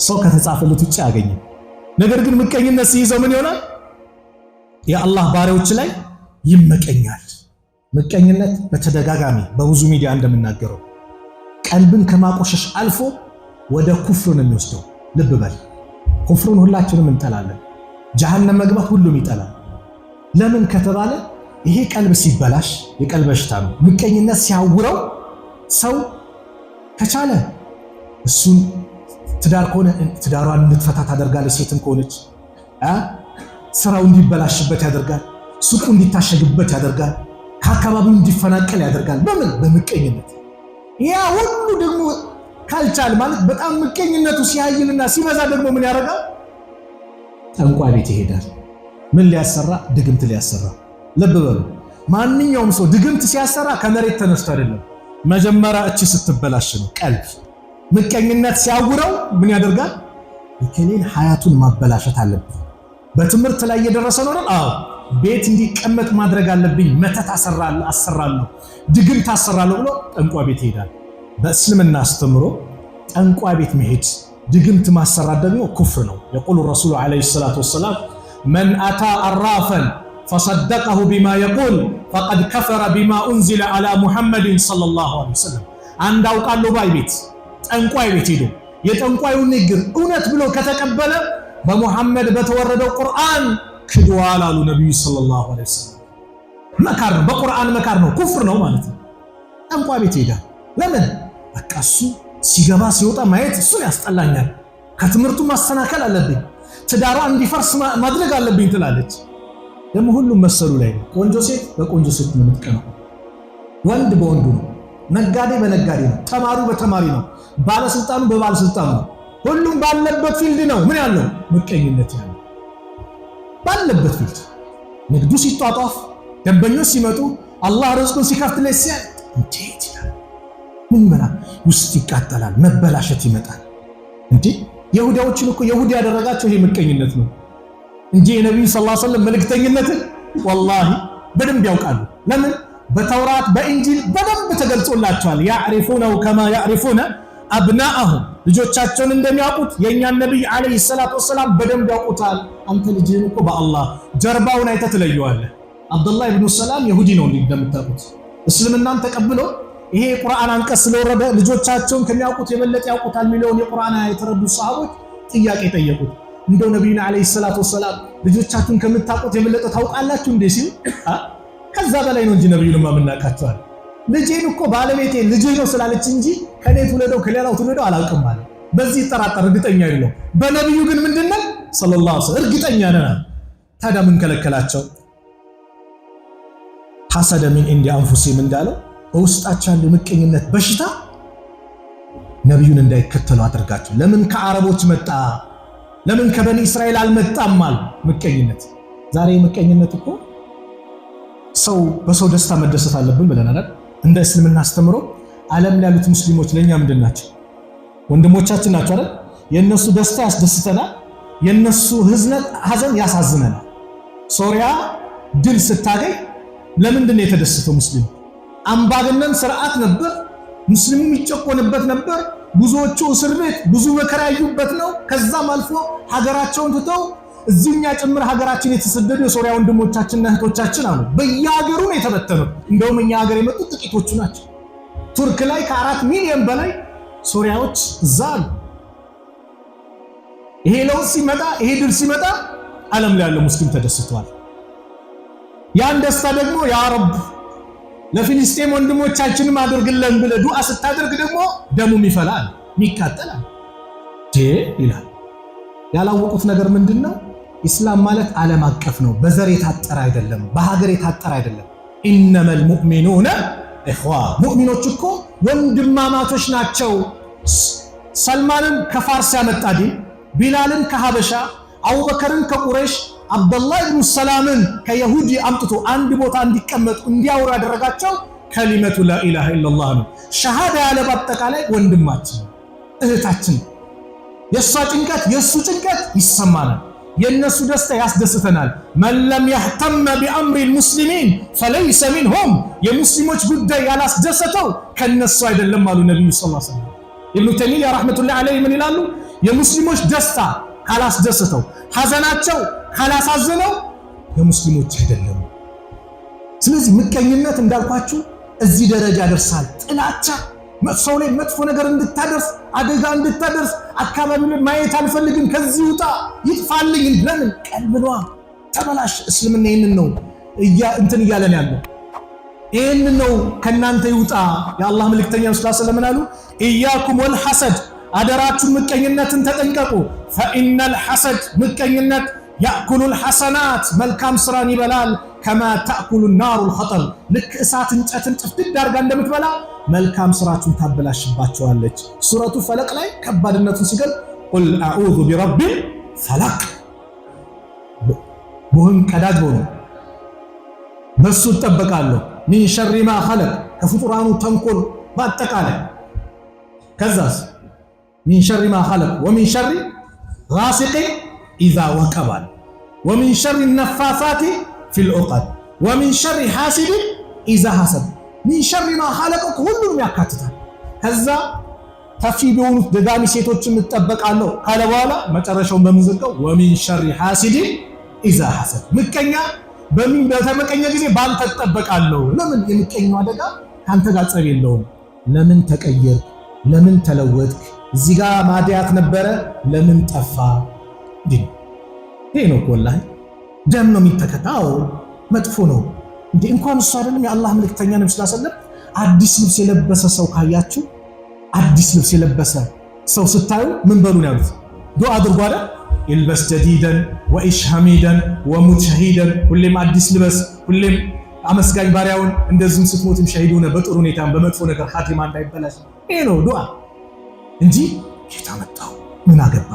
ሰው ከተጻፈለት ውጭ ያገኘ ነገር ግን ምቀኝነት ሲይዘው ምን ይሆናል? የአላህ ባሪያዎች ላይ ይመቀኛል። ምቀኝነት በተደጋጋሚ በብዙ ሚዲያ እንደምናገረው ቀልብን ከማቆሸሽ አልፎ ወደ ኩፍር ነው የሚወስደው። ልብ በል፣ ኩፍሩን ሁላችንም እንጠላለን። ጀሃነም መግባት ሁሉም ይጠላል። ለምን ከተባለ ይሄ ቀልብ ሲበላሽ የቀልብ በሽታ ነው። ምቀኝነት ሲያውረው ሰው ከቻለ እሱን ትዳር ከሆነ ትዳሯን እንድትፈታ ታደርጋለች። ሴትም ከሆነች ስራው እንዲበላሽበት ያደርጋል። ሱቁ እንዲታሸግበት ያደርጋል። ከአካባቢው እንዲፈናቀል ያደርጋል። በምን? በምቀኝነት። ያ ሁሉ ደግሞ ካልቻል ማለት በጣም ምቀኝነቱ ሲያይልና ሲበዛ ደግሞ ምን ያደርጋል? ጠንቋይ ቤት ይሄዳል። ምን ሊያሰራ? ድግምት ሊያሰራ። ልብ በሉ፣ ማንኛውም ሰው ድግምት ሲያሰራ ከመሬት ተነስቶ አይደለም፣ መጀመሪያ እቺ ስትበላሽ ነው። ቀልብ ምቀኝነት ሲያውረው ምን ያደርጋል? የከሌን ሀያቱን ማበላሸት አለብኝ። በትምህርት ላይ እየደረሰ ነው አይደል? አዎ፣ ቤት እንዲቀመጥ ማድረግ አለብኝ። መተት አሰራለሁ፣ ድግምት አሰራለሁ ብሎ ጠንቋይ ቤት ይሄዳል። በእስልምና አስተምሮ ጠንቋይ ቤት መሄድ ድግምት ማሰራት ደግሞ ኩፍር ነው። የቁሉ ረሱሉ ዓለይሂ ሰላቱ ወሰላም መን አታ አራፈን ፈሰደቀሁ ቢማ የቁል ፈቀድ ከፈረ ቢማ ኡንዚለ ዓላ ሙሐመድን ሰለላሁ ዐለይሂ ወሰለም። አንድ አውቃለሁ ባይ ቤት ጠንቋይ ቤት ሄዶ የጠንቋዩን ንግር እውነት ብሎ ከተቀበለ በሙሐመድ በተወረደው ቁርአን ክዷል አሉ ነብዩ ሰለላሁ ዐለይሂ ወሰለም። መካር ነው፣ በቁርአን መካር ነው፣ ኩፍር ነው ማለት ነው። ጠንቋይ ቤት ሄዳ ለምን? በቃ እሱ ሲገባ ሲወጣ ማየት እሱን ያስጠላኛል፣ ከትምህርቱ ማሰናከል አለብኝ፣ ትዳሯ እንዲፈርስ ማድረግ አለብኝ ትላለች። ደግሞ ሁሉም መሰሉ ላይ ነው። ቆንጆ ሴት በቆንጆ ሴት ነው የምትቀናው፣ ወንድ በወንዱ ነው፣ ነጋዴ በነጋዴ ነው፣ ተማሪው በተማሪ ነው፣ ባለስልጣኑ በባለስልጣኑ ነው። ሁሉም ባለበት ፊልድ ነው ምን ያለው? ምቀኝነት ያለው ባለበት ፊልድ። ንግዱ ሲጧጧፍ፣ ደንበኞች ሲመጡ፣ አላህ ርዝቁን ሲከፍትለት ሲያይ እንዴት ይላል? ምን ይመራል? ውስጥ ይቃጠላል፣ መበላሸት ይመጣል። እንዴ ይሁዳዎችን እኮ ይሁዲ ያደረጋቸው ይሄ ምቀኝነት ነው እንጂ የነብዩ ሰለላሁ ዐለይሂ ወሰለም መልእክተኝነትን ወላሂ በደንብ ያውቃሉ። ለምን? በተውራት በእንጂል በደንብ ተገልጾላቸዋል። ያዕሪፉነሁ ከማ ያዕሪፉነ አብናአሁም፣ ልጆቻቸውን እንደሚያውቁት የእኛን ነቢይ ዓለይሂ ሰላቱ ወሰላም በደንብ ያውቁታል። አንተ ልጅህን እኮ በአላህ ጀርባውን አይተህ ትለየዋለህ። አብዱላህ ኢብኑ ሰላም ይሁዲ ነው እንደምታውቁት። እስልምናን ተቀብሎ ይሄ የቁርአን አንቀጽ ስለወረደ ልጆቻቸውን ከሚያውቁት የበለጠ ያውቁታል የሚለውን የቁርአን የተረዱ ሰሃቦች ጥያቄ ጠየቁት። እንደው ነብዩና አለይሂ ሰላቱ ወሰላም ልጆቻችሁን ከምታውቁት የበለጠ ታውቃላችሁ እንዴ ሲሉ ከዛ በላይ ነው እንጂ ነብዩን ማምናቃቸዋል። ልጄን እኮ ባለቤቴ ልጄ ነው ስላለች እንጂ ከኔ ትውለደው ከሌላው ትውለደው አላውቅም ማለት በዚህ ተራጠር እርግጠኛ አይደለም። በነብዩ ግን ምንድነው ሰለላሁ ዐለይሂ ወሰለም እርግጠኛ ነን። ታዲያ ምን ከለከላቸው? ሐሰደ ሚን እንዲ አንፉሲም እንዳለው በውስጣቸው ያለ ምቀኝነት በሽታ ነብዩን እንዳይከተሉ አድርጋቸው። ለምን ከአረቦች መጣ? ለምን ከበኒ እስራኤል አልመጣም? ማለት ምቀኝነት። ዛሬ ምቀኝነት እኮ ሰው በሰው ደስታ መደሰት አለብን ብለናል። እንደ እስልምና አስተምሮ ዓለም ላይ ያሉት ሙስሊሞች ለኛ ምንድናቸው? ወንድሞቻችን ናቸው አይደል? የነሱ ደስታ ያስደስተናል። የነሱ ሐዘን ያሳዝነናል። ሶሪያ ድል ስታገኝ ለምንድን ነው የተደሰተው ሙስሊም? አምባገነን ስርዓት ነበር፣ ሙስሊሙ ይጨቆንበት ነበር፣ ብዙዎቹ እስር ቤት ብዙ መከራ ያዩበት ነው። ከዛም አልፎ ሀገራቸውን ትተው እዚህኛ ጭምር ሀገራችን የተሰደዱ የሶሪያ ወንድሞቻችንና እህቶቻችን አሉ። በየሀገሩ ነው የተበተኑት። እንደውም እኛ ሀገር የመጡት ጥቂቶቹ ናቸው። ቱርክ ላይ ከ4 ሚሊዮን በላይ ሶሪያዎች እዛ አሉ። ይሄ ለውጥ ሲመጣ፣ ይሄ ድል ሲመጣ ዓለም ላይ ያለው ሙስሊም ተደስቷል። ያን ደስታ ደግሞ ያ ረብ ለፊልስጤም ወንድሞቻችንም አድርግልን ብለህ ዱዓ ስታደርግ ደግሞ ደሙም ይፈላል፣ ይቃጠላል ይላል። ያላወቁት ነገር ምንድነው? ኢስላም ማለት ዓለም አቀፍ ነው። በዘር የታጠረ አይደለም፣ በሀገር የታጠረ አይደለም። ኢነመል ሙእሚኑነ ኢኽዋ፣ ሙእሚኖች እኮ ወንድማማቶች ናቸው። ሰልማንን ከፋርስ ያመጣ ዲን፣ ቢላልን ከሀበሻ፣ አቡበከርን ከቁረይሽ፣ አብደላህ ኢብኑ ሰላምን ከይሁዲ አምጥቶ አንድ ቦታ እንዲቀመጡ እንዲያወሩ ያደረጋቸው ከሊመቱ ላኢላሃ ኢለላህ ነው። ሸሃዳ ያለ በአጠቃላይ ወንድማችን እህታችን፣ የእሷ ጭንቀት የእሱ ጭንቀት ይሰማናል፣ የእነሱ ደስታ ያስደስተናል። መን ለም የህተመ ቢአምሪ ልሙስሊሚን ፈለይሰ ሚንሁም፣ የሙስሊሞች ጉዳይ ያላስደሰተው ከነሱ አይደለም አሉ ነቢዩ ሰለላሁ ዐለይሂ ወሰለም። ኢብኑ ተይሚያ ረሕመቱላሂ ዐለይሂ ምን ይላሉ? የሙስሊሞች ደስታ ካላስደሰተው፣ ሐዘናቸው ካላሳዘነው የሙስሊሞች አይደለም። ስለዚህ ምቀኝነት እንዳልኳችሁ እዚህ ደረጃ ደርሳል። ጥላቻ ሰው ላይ መጥፎ ነገር እንድታደርስ፣ አደጋ እንድታደርስ፣ አካባቢ ላይ ማየት አልፈልግም፣ ከዚህ ውጣ፣ ይጥፋልኝ። ለምን? ቀልብሏ ተበላሽ። እስልምና ይህንን ነው እንትን እያለን ያለው፣ ይህንን ነው ከእናንተ ይውጣ። የአላህ መልእክተኛ ሰለላሁ ዐለይሂ ወሰለም አሉ ኢያኩም ወልሐሰድ፣ አደራችሁን ምቀኝነትን ተጠንቀቁ። ፈኢነል ሐሰድ፣ ምቀኝነት ያእኩሉል ሐሰናት፣ መልካም ስራን ይበላል። ከማ ተእኩሉ ናሩል ኸጠል፣ ልክ እሳት እንጨትን ጥፍድድ አድርጋ እንደምትበላ መልካም ስራችሁን ታበላሽባቸዋለች። ሱረቱ ፈለቅ ላይ ከባድነቱን ሲገልጽ ቁል አዑዙ ቢረቢል ፈለቅ፣ ቡህን ቀዳጅ ሆኖ በሱ እጠበቃለሁ። ሚን ሸሪ ማ ኸለቅ፣ ከፍጡራኑ ተንኮል በአጠቃላይ። ከዛስ ሚን ሸሪ ማ ኸለቅ ወሚን ሸሪ ጋሲቂን ኢዛ ወቀባል ወሚን ሸሪ ነፋሳቲ ፊል ዑቀድ ወሚን ሸሪ ሐሲድን ኢዛ ሐሰድ። ሚን ሸሪ ማ ኸለቅ ሁሉንም ያካትታል። ከዛ ተፊ በሆኑት ደጋሚ ሴቶችን እጠበቃለሁ ካለ በኋላ መጨረሻውን በምንዘጋው ወሚን ሸሪ ሐሲድን ኢዛ ሐሰድ። ምቀኛ በተመቀኘ ጊዜ ባንተ እጠበቃለሁ። ለምን? የምቀኛው አደጋ ካንተ ጋር ጸብ የለውም። ለምን ተቀየርክ? ለምን ተለወጥክ? እዚህ ጋር ማዲያት ነበረ ለምን ጠፋ? ይሄ ነው ወላሂ ደም ነው የሚተከታው። መጥፎ ነው እንዴ! እንኳን እሱ አይደለም የአላህ መልእክተኛ ነብዩ ሰለላሁ ዐለይሂ ወሰለም አዲስ ልብስ የለበሰ ሰው ካያችሁ፣ አዲስ ልብስ የለበሰ ሰው ስታዩ ምን በሉን ያሉት? ዱዓ አድርጉ አይደል? ይልበስ ጀዲደን ወኢሽ ሐሚደን ወሙት ሸሂደን። ሁሌም አዲስ ልበስ፣ ሁሌም አመስጋኝ ባሪያውን። እንደዚህም ስትሞትም ሸሂድ ሆነ በጥሩ ሁኔታ በመጥፎ ነገር ኻቲማ እንዳይበላሽ። ይሄ ነው ዱዓ እንጂ ጌታ መጣው ምን አገባ?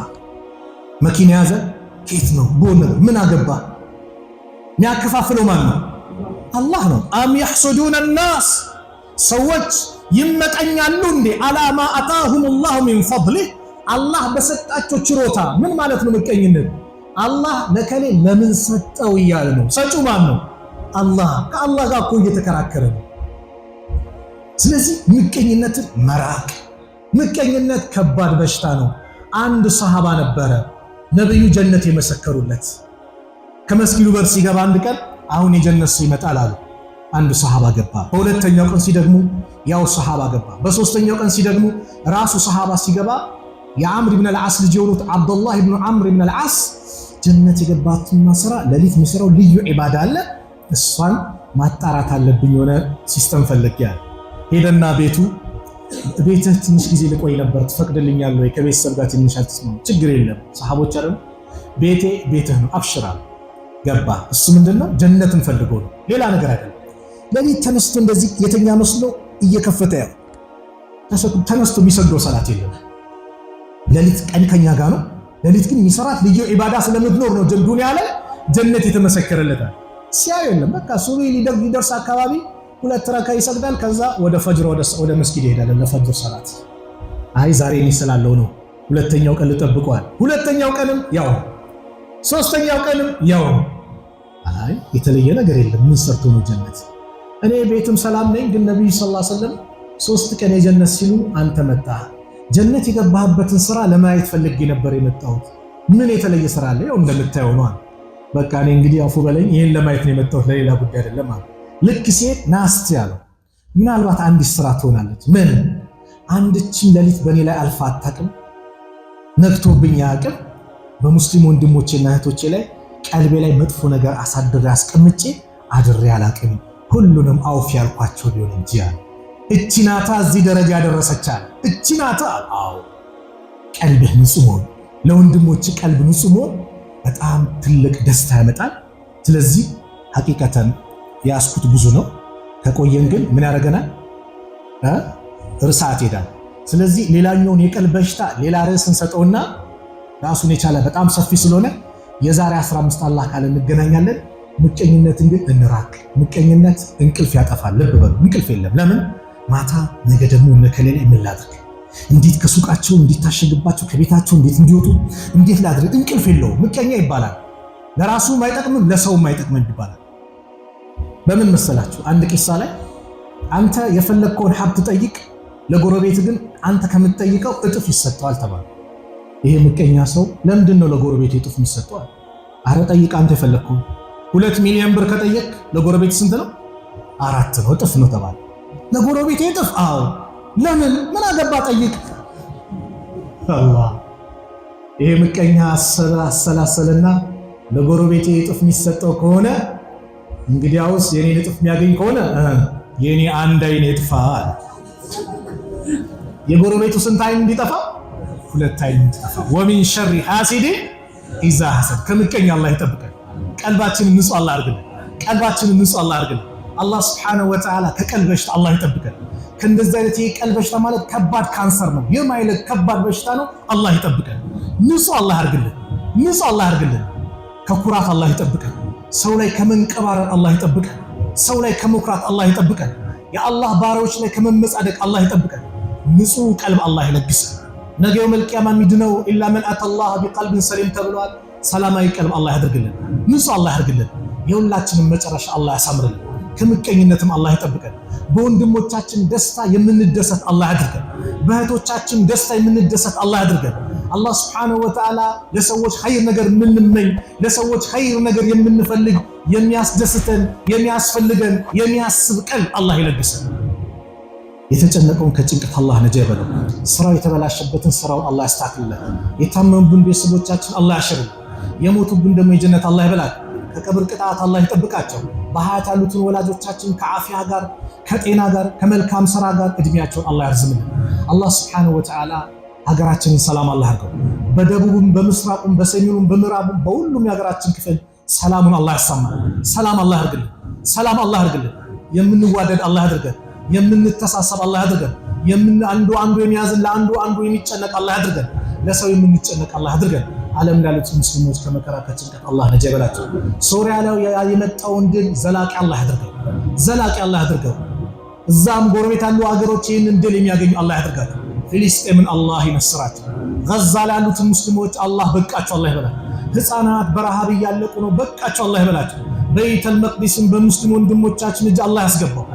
መኪና ያዘ ኬት ነው ቦነ ምን አገባ? የሚያከፋፍለው ማን ነው? አላህ ነው። አም يحسدون الناس፣ ሰዎች ይመቀኛሉ እንዴ? አላማ አታሁም الله من فضله፣ አላህ በሰጣቸው ችሮታ። ምን ማለት ነው ምቀኝነት? አላህ ለከሌ ለምን ሰጠው እያለ ነው። ሰጪው ማን ነው? አላህ። ከአላህ ጋር እኮ እየተከራከረ ነው። ስለዚህ ምቀኝነትን መራቅ። ምቀኝነት ከባድ በሽታ ነው። አንድ ሰሃባ ነበረ ነብዩ ጀነት የመሰከሩለት። ከመስጊዱ በር ሲገባ አንድ ቀን አሁን የጀነት ሰው ይመጣል አሉ። አንድ ሰሃባ ገባ። በሁለተኛው ቀን ሲደግሙ ያው ሰሃባ ገባ። በሶስተኛው ቀን ሲደግሙ ራሱ ሰሃባ ሲገባ የአምር ኢብኑ አልዓስ ልጅ የሆኑት አብዱላህ ኢብኑ አምር ኢብኑ አልዓስ ጀነት የገባትና ስራ ለሊት የሚሰራው ልዩ ዒባዳ አለ፣ እሷን ማጣራት አለብኝ፣ የሆነ ሲስተም ፈልጌያለሁ። ሄደና ቤትህ ትንሽ ጊዜ ልቆይ ነበር ትፈቅድልኛለህ ወይ? ከቤተሰብ ጋር ትንሽ አልተስማማም። ችግር የለም ሰሃቦች አይደል ቤቴ ቤትህ ነው አብሽራል። ገባ። እሱ ምንድነው ጀነትን ፈልጎ ነው፣ ሌላ ነገር አይደለም። ለሊት ተነስቶ እንደዚህ የተኛ መስሎ እየከፈተ ያው ተነስቶ የሚሰግደው ሰላት የለም። ለሊት ቀን ከኛ ጋር ነው፣ ለሊት ግን የሚሰራት ልዩ ዒባዳ ስለምትኖር ነው ዱንያ ላይ ጀነት የተመሰከረለታል። ሲያዩ የለም በቃ ሱሪ ሊደርስ አካባቢ 2 ረካ ይሰግዳል። ከዛ ወደ ፈጅር ወደ መስጊድ ይሄዳል ለፈጅር ሰላት። አይ ዛሬ እኔ ስላለው ነው፣ ሁለተኛው ቀን ልጠብቀዋል። ሁለተኛው ቀንም ያው ሶስተኛው ቀንም ያው አይ የተለየ ነገር የለም ምን ሰርቶ ነው ጀነት እኔ ቤትም ሰላም ነኝ ግን ነብዩ ሰለላሁ ዐለይሂ ወሰለም 3 ቀን የጀነት ሲሉ አንተ መጣ ጀነት የገባህበትን ስራ ለማየት ፈልጌ ነበር የመጣሁት ምን የተለየ ስራ አለ ያው እንደምታየው ነው በቃ እኔ እንግዲህ አፉ በለኝ ይሄን ለማየት ነው የመጣሁት ለሌላ ጉዳይ አይደለም ማለት ልክ ሲሄድ ናስቲ ያለው ምናልባት አንዲት ስራ ትሆናለች ምን አንድችም ለሊት በኔ ላይ አልፋ አታውቅም ነክቶብኝ ያውቅም በሙስሊም ወንድሞቼና እህቶቼ ላይ ቀልቤ ላይ መጥፎ ነገር አሳድሬ አስቀምጬ አድሬ አላውቅም ሁሉንም አውፍ ያልኳቸው ቢሆን እንጂ እቺ ናታ እዚህ ደረጃ ያደረሰቻል እቺ ናታ አዎ ቀልብህ ንጹህ ሆኖ ለወንድሞች ቀልብ ንጹህ ሆኖ በጣም ትልቅ ደስታ ያመጣል ስለዚህ ሐቂቀተን ያስኩት ብዙ ነው ከቆየን ግን ምን ያደርገናል ርሳት ይዳል ስለዚህ ሌላኛውን የቀልብ በሽታ ሌላ ርዕስ እንሰጠውና ራሱን የቻለ በጣም ሰፊ ስለሆነ የዛሬ 15 አላህ ካለ እንገናኛለን ምቀኝነትን ግን እንራቅ ምቀኝነት እንቅልፍ ያጠፋል ልብ በሉ እንቅልፍ የለም ለምን ማታ ነገ ደግሞ ነከለለ ይምላድርግ እንዴት ከሱቃቸው እንዲታሸግባቸው ከቤታቸው እንዴት እንዲወጡ እንዴት ላድርግ እንቅልፍ የለው ምቀኛ ይባላል ለራሱ ማይጠቅምም ለሰው ማይጠቅምም ይባላል በምን መሰላችሁ አንድ ቂሳ ላይ አንተ የፈለግከውን ሀብት ጠይቅ ለጎረቤት ግን አንተ ከምትጠይቀው እጥፍ ይሰጣል ተባለ ይሄ ምቀኛ ሰው ለምንድነው ለጎረቤት እጥፍ የሚሰጠው አረ ጠይቅ አንተ የፈለግከው 2 ሚሊዮን ብር ከጠየቅ ለጎረቤት ስንት ነው 4 ነው እጥፍ ነው ተባለ ለጎረቤት እጥፍ አዎ ለምን ምን አገባ ጠይቅ አላህ ይሄ ምቀኛ አሰላሰልና ለጎረቤት እጥፍ የሚሰጠው ከሆነ እንግዲያውስ የኔ እጥፍ የሚያገኝ ከሆነ የኔ አንድ አይን ይጥፋል የጎረቤቱ ስንት አይን እንዲጠፋ 2 አይን እንዲጠፋ ወሚን ሸሪ ሐሲድ ኢዛ ሐሰድ ከምቀኛ አላህ ይጠብቀን ቀልባችንን ንጹህ አላህ አድርግልን ቀልባችንን ንጹህ አላህ አድርግልን አላህ Subhanahu Wa Ta'ala ከቀልብ በሽታ አላህ ይጠብቀን ከእንደዚህ አይነት የቀልብ በሽታ ማለት ከባድ ካንሰር ነው የማይለቅ ከባድ በሽታ ነው አላህ ይጠብቀን ንጹህ አላህ አድርግልን ንጹህ አላህ አድርግልን ከኩራት አላህ ይጠብቀን ሰው ላይ ከመንቀባረር አላህ ይጠብቀን ሰው ላይ ከመኩራት አላህ ይጠብቀን የአላህ ባሪያዎች ላይ ከመመጻደቅ አላህ ይጠብቀን ንጹህ ቀልብ አላህ ይለግሰን ነገ የውመል ቂያማ ሚድነው ኢላ መን አተላህ ቢቀልብን ሰሊም ተብሏል ሰላማዊ ቀልብ አላህ ያድርግልን ንጹህ አላህ ያድርግልን የሁላችንም መጨረሻ አላህ ያሳምርልን ከምቀኝነትም አላህ ይጠብቀን በወንድሞቻችን ደስታ የምንደሰት አላህ ያድርገን በእህቶቻችን ደስታ የምንደሰት አላህ ያድርገን አላህ Subhanahu Wa Ta'ala ለሰዎች ኸይር ነገር የምንመኝ ለሰዎች ኸይር ነገር የምንፈልግ የሚያስደስተን የሚያስፈልገን የሚያስብ ቀልብ አላህ ይለግሰን የተጨነቀውን ከጭንቀት አላህ ነጃ ይበለው ስራው የተበላሸበትን ስራውን አላህ ያስተካክልልን የታመሙብን ቤተሰቦቻችን አላህ ያሽርልን የሞቱብን ደግሞ የጀነት አላህ ይበላል ከቀብር ቅጣት አላህ ይጠብቃቸው በሐያት ያሉትን ወላጆቻችን ከዓፊያ ጋር ከጤና ጋር ከመልካም ስራ ጋር እድሜያቸውን አላህ ያርዝምልን አላህ Subhanahu Wa Ta'ala ሀገራችንን ሰላም አላህ ያርገው በደቡብም በምስራቁም በሰሜኑም በምዕራቡም በሁሉም የሀገራችን ክፍል ሰላሙን አላህ ያሰማን ሰላም አላህ ያርግልን ሰላም አላህ ያርግልን የምንዋደድ አላህ ያድርገን የምንተሳሰብ አላህ ያድርገን አንዱ የሚያዝን ለአንዱ የሚጨነቅ አላህ ያድርገን ለሰው የምንጨነቅ አላህ ያድርገን ዓለም ላሉት ሙስሊሞች ከመከራ ከጭንቀት አላህ ነጃ ይበላቸው ሶሪያ ላይ የመጣውን ድል ዘላቂ አላህ ያድርገው እዛም ጎረቤት ያሉ ሀገሮች ይህንን ድል የሚያገኙ አላህ ያድርጋቸው ፍልስጤምን አላህ ይነስራቸው ጋዛ ላይ ያሉት ሙስሊሞች አላህ በቃቸው አላህ ይበላቸው ህፃናት በረሃብ እያለቁ ነው በቃቸው አላህ ይበላቸው በይተል መቅዲስን በሙስሊም ወንድሞቻችን እጅ አላህ ያስገባው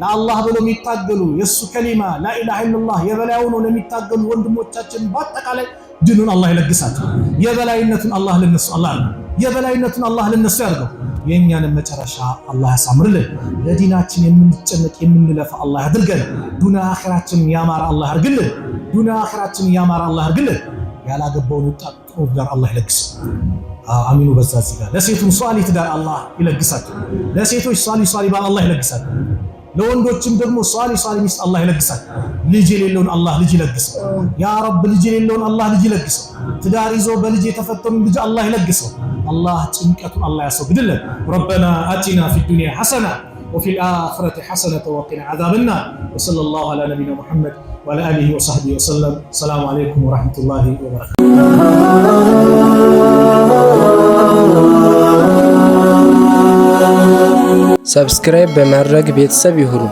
ለአላህ ብለው የሚታገሉ የሱ ከሊማ ላኢላሃ ኢላላህ የበላዩ ነው ለሚታገሉ ወንድሞቻችን በአጠቃላይ ድኑን አላህ ይለግሳቸው የበላይነቱን አላህ ለነሱ ያርገው የኛንም መጨረሻ አላህ ያሳምርልን ለዲናችን የምንጨነቅ የምንለፋ አላህ ያድርገን ዱንያ አኺራችንን ያማረ አላህ ያርግልን ያላገባውን ወጣት ዳር አላህ ይለግስ አሚኑ በዛ ሲጋ ለሴቱም ሷሊህ ትዳር አላህ ይለግሳቸው ለሴቶች ሷሊህ ባል አላህ ይለግሳቸው ለወንዶችም ደግሞ ሷሊህ ሚስት አላህ ይለግሳቸው ልጅ የሌለውን አላህ ልጅ ይለግሰው ያ ረብ ልጅ የሌለውን አላህ ልጅ ይለግሰው ትዳር ይዞ በልጅ የተፈተኑ ልጅ አላህ ይለግሰው አላህ ጭንቀቱን አላህ ያስወግድልን ረበና አቲና ፊ ዱንያ ሐሰና وفي الآخرة حسنة وقنا عذاب النار وصلى الله على نبينا محمد وعلى آله وصحبه وسلم السلام عليكم ورحمة الله وبركاته ሰብስክራይብ በማድረግ ቤተሰብ ይሁኑ